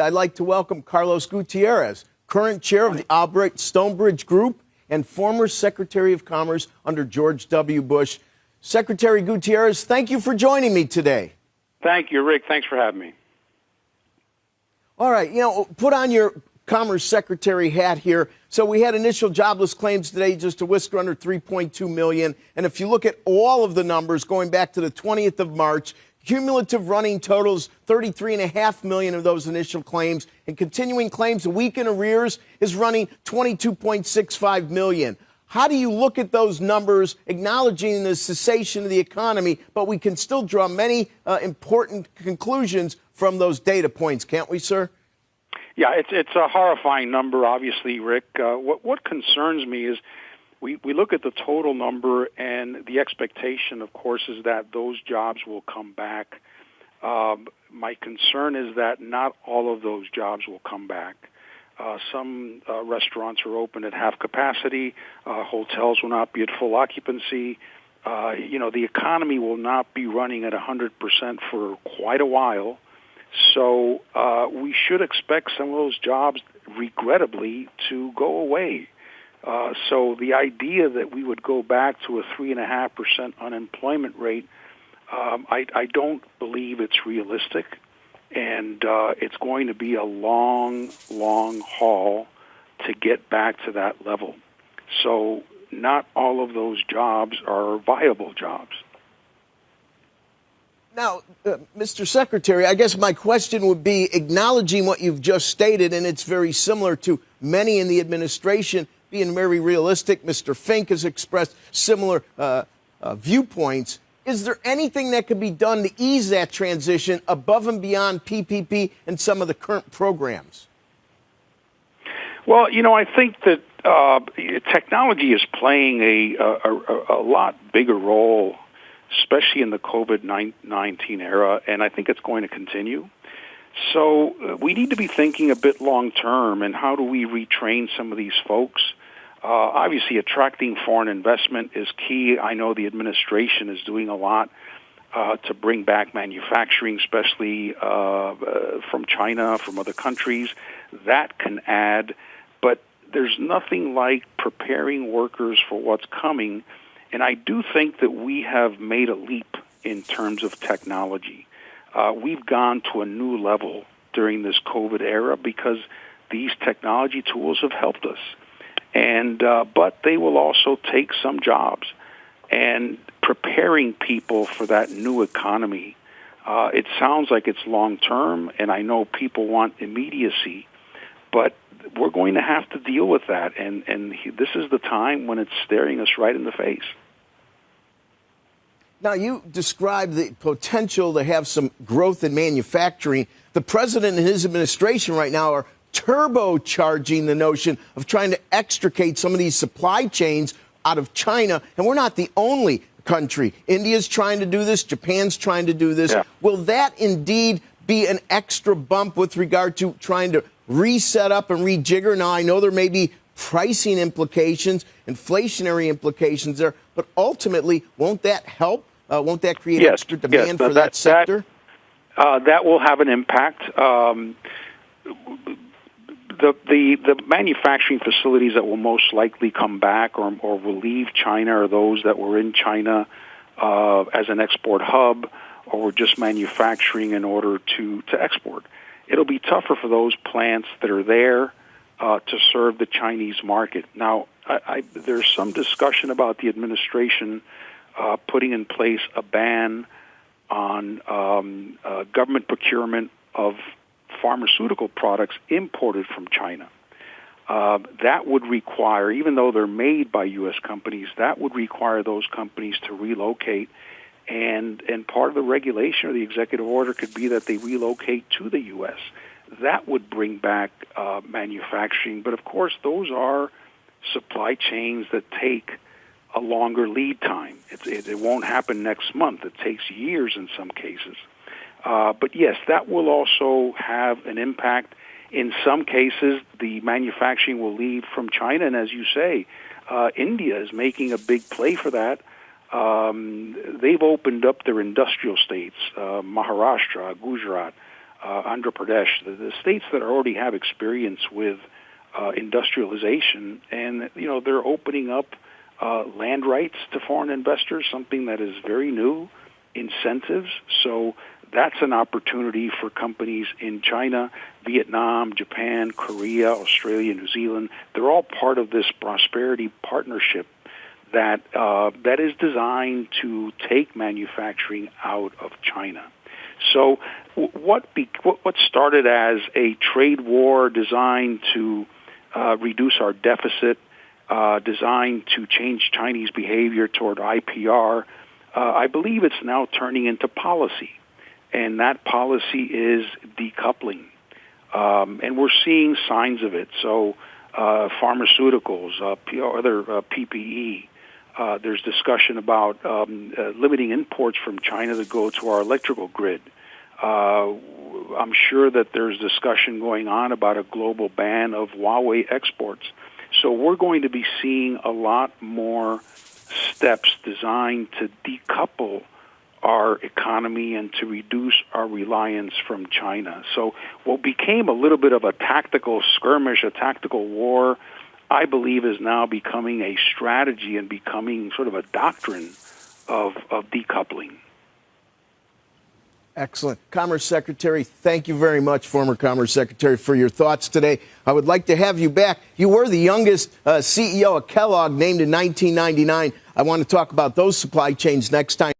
I'd like to welcome Carlos Gutierrez, current chair of the Albright Stonebridge Group and former Secretary of Commerce under George W. Bush. Secretary Gutierrez, thank you for joining me today. Thank you, Rick. Thanks for having me. All right, put on your Commerce Secretary hat here. So we had initial jobless claims today, just a whisker under 3.2 million. And if you look at all of the numbers going back to the 20th of March, cumulative running totals 33.5 million of those initial claims, and continuing claims a week in arrears is running 22.65 million. How do you look at those numbers, acknowledging the cessation of the economy, but we can still draw many important conclusions from those data points, can't we, sir? Yeah, it's a horrifying number, obviously, Rick. What concerns me is we look at the total number, and the expectation, of course, is that those jobs will come back. My concern is that not all of those jobs will come back. Some restaurants are open at half capacity. Hotels will not be at full occupancy. The economy will not be running at 100% for quite a while. So we should expect some of those jobs, regrettably, to go away. So the idea that we would go back to a 3.5% unemployment rate, I don't believe it's realistic. And it's going to be a long, long haul to get back to that level. So not all of those jobs are viable jobs. Now, Mr. Secretary, I guess my question would be, acknowledging what you've just stated, and it's very similar to many in the administration, being very realistic. Mr. Fink has expressed similar viewpoints. Is there anything that could be done to ease that transition above and beyond PPP and some of the current programs? Well, I think that technology is playing a lot bigger role, especially in the COVID-19 era, and I think it's going to continue. So we need to be thinking a bit long-term, and how do we retrain some of these folks? Obviously, attracting foreign investment is key. I know the administration is doing a lot to bring back manufacturing, especially from China, from other countries. That can add, but there's nothing like preparing workers for what's coming. And I do think that we have made a leap in terms of technology. We've gone to a new level during this COVID era because these technology tools have helped us. And but they will also take some jobs. And preparing people for that new economy, it sounds like it's long-term, and I know people want immediacy, but we're going to have to deal with that, and this is the time when it's staring us right in the face. Now, you described the potential to have some growth in manufacturing. The president and his administration right now are turbocharging the notion of trying to extricate some of these supply chains out of China, and we're not the only country. India's trying to do this. Japan's trying to do this. Yeah. Will that indeed be an extra bump with regard to trying to reset up and rejigger? Now, I know there may be pricing implications, inflationary implications there, but ultimately, won't that help? Won't that create extra demand for that sector? That will have an impact. The manufacturing facilities that will most likely come back or will leave China are those that were in China as an export hub, or were just manufacturing in order to export. It'll be tougher for those plants that are there to serve the Chinese market. Now, there's some discussion about the administration putting in place a ban on government procurement of pharmaceutical products imported from China. That would require, even though they're made by U.S. companies, that would require those companies to relocate. And part of the regulation or the executive order could be that they relocate to the U.S. That would bring back manufacturing. But, of course, those are supply chains that take a longer lead time. It won't happen next month. It takes years in some cases. But, yes, that will also have an impact. In some cases, the manufacturing will leave from China. And as you say, India is making a big play for that. They've opened up their industrial states, Maharashtra, Gujarat, Andhra Pradesh, the states that already have experience with industrialization, and they're opening up land rights to foreign investors, something that is very new, incentives. So that's an opportunity for companies in China, Vietnam, Japan, Korea, Australia, New Zealand. They're all part of this prosperity partnership that is designed to take manufacturing out of China. So what started as a trade war designed to reduce our deficit, designed to change Chinese behavior toward IPR, I believe it's now turning into policy. And that policy is decoupling. And we're seeing signs of it. So pharmaceuticals, other PPE. There's discussion about limiting imports from China that go to our electrical grid. I'm sure that there's discussion going on about a global ban of Huawei exports. So we're going to be seeing a lot more steps designed to decouple our economy and to reduce our reliance from China. So what became a little bit of a tactical skirmish, a tactical war, I believe is now becoming a strategy and becoming sort of a doctrine of decoupling. Excellent. Commerce Secretary, thank you very much, former Commerce Secretary, for your thoughts today. I would like to have you back. You were the youngest CEO of Kellogg, named in 1999. I want to talk about those supply chains next time.